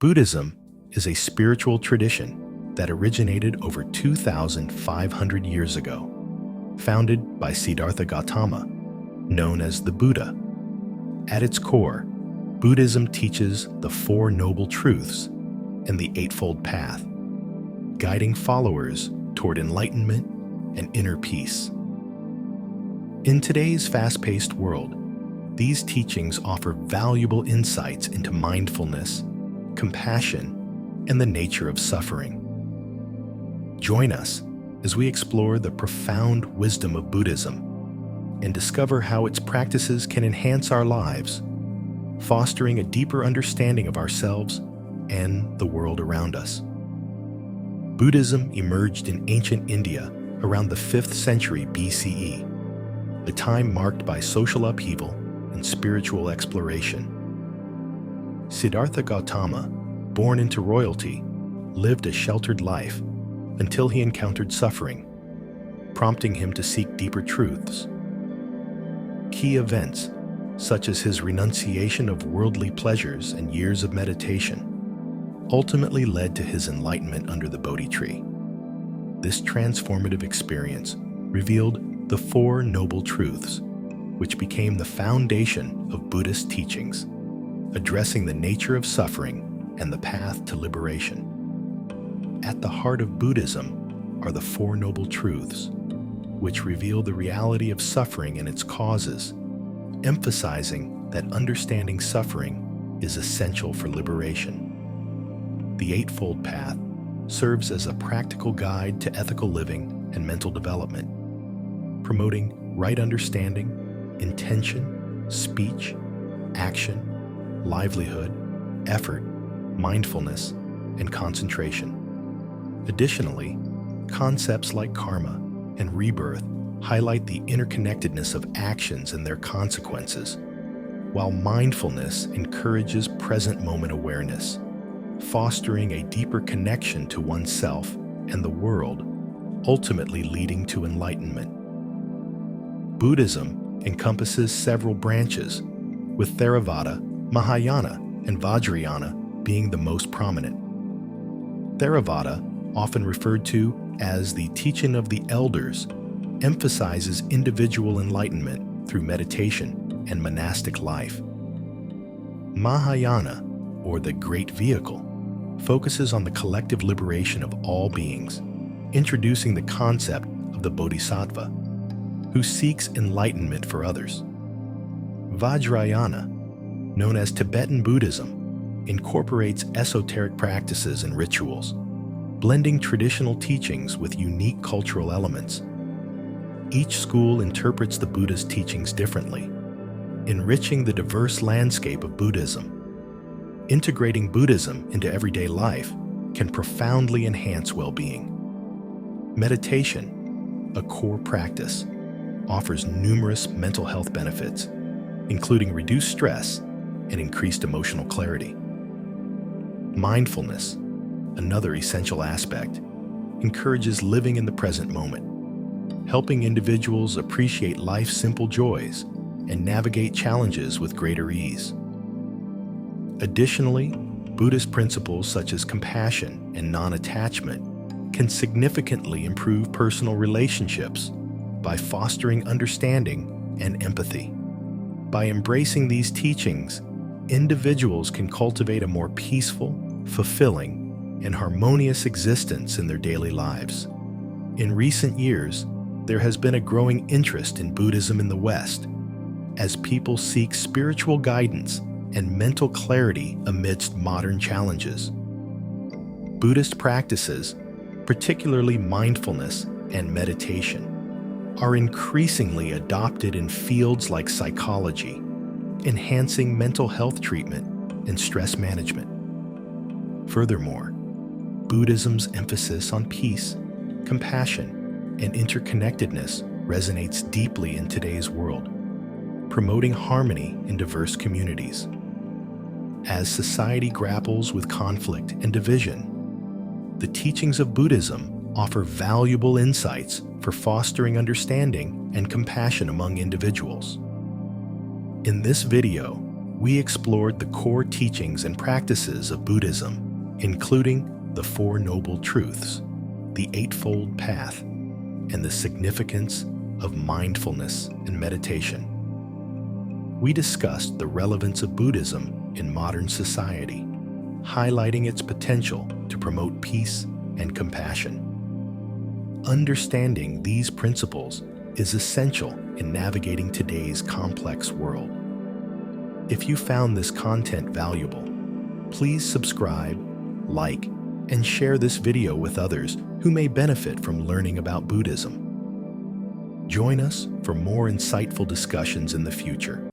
Buddhism is a spiritual tradition that originated over 2,500 years ago, founded by Siddhartha Gautama, known as the Buddha. At its core, Buddhism teaches the Four Noble Truths and the Eightfold Path, guiding followers toward enlightenment and inner peace. In today's fast-paced world, these teachings offer valuable insights into mindfulness, compassion, and the nature of suffering. Join us as we explore the profound wisdom of Buddhism and discover how its practices can enhance our lives, fostering a deeper understanding of ourselves and the world around us. Buddhism emerged in ancient India around the 5th century BCE, a time marked by social upheaval and spiritual exploration. Siddhartha Gautama, born into royalty, lived a sheltered life until he encountered suffering, prompting him to seek deeper truths. Key events, such as his renunciation of worldly pleasures and years of meditation, ultimately led to his enlightenment under the Bodhi tree. This transformative experience revealed the Four Noble Truths, which became the foundation of Buddhist teachings, addressing the nature of suffering and the path to liberation. At the heart of Buddhism are the Four Noble Truths, which reveal the reality of suffering and its causes, emphasizing that understanding suffering is essential for liberation. The Eightfold Path serves as a practical guide to ethical living and mental development, promoting right understanding, intention, speech, action, livelihood, effort, mindfulness, and concentration. Additionally, concepts like karma and rebirth highlight the interconnectedness of actions and their consequences, while mindfulness encourages present moment awareness, fostering a deeper connection to oneself and the world, ultimately leading to enlightenment. Buddhism encompasses several branches, with Theravada, Mahayana, and Vajrayana being the most prominent. Theravada, often referred to as the teaching of the elders, emphasizes individual enlightenment through meditation and monastic life. Mahayana, or the Great Vehicle, focuses on the collective liberation of all beings, introducing the concept of the Bodhisattva, who seeks enlightenment for others. Vajrayana, known as Tibetan Buddhism, incorporates esoteric practices and rituals, blending traditional teachings with unique cultural elements. Each school interprets the Buddha's teachings differently, enriching the diverse landscape of Buddhism. Integrating Buddhism into everyday life can profoundly enhance well-being. Meditation, a core practice, offers numerous mental health benefits, including reduced stress and increased emotional clarity. Mindfulness, another essential aspect, encourages living in the present moment, helping individuals appreciate life's simple joys and navigate challenges with greater ease. Additionally, Buddhist principles such as compassion and non-attachment can significantly improve personal relationships by fostering understanding and empathy. By embracing these teachings, individuals can cultivate a more peaceful, fulfilling, and harmonious existence in their daily lives. In recent years, there has been a growing interest in Buddhism in the West, as people seek spiritual guidance and mental clarity amidst modern challenges. Buddhist practices, particularly mindfulness and meditation, are increasingly adopted in fields like psychology, enhancing mental health treatment and stress management. Furthermore, Buddhism's emphasis on peace, compassion, and interconnectedness resonates deeply in today's world, promoting harmony in diverse communities. As society grapples with conflict and division, the teachings of Buddhism offer valuable insights for fostering understanding and compassion among individuals. In this video, we explored the core teachings and practices of Buddhism, including the Four Noble Truths, the Eightfold Path, and the significance of mindfulness and meditation. We discussed the relevance of Buddhism in modern society, highlighting its potential to promote peace and compassion. Understanding these principles is essential in navigating today's complex world. If you found this content valuable, please subscribe, like, and share this video with others who may benefit from learning about Buddhism. Join us for more insightful discussions in the future.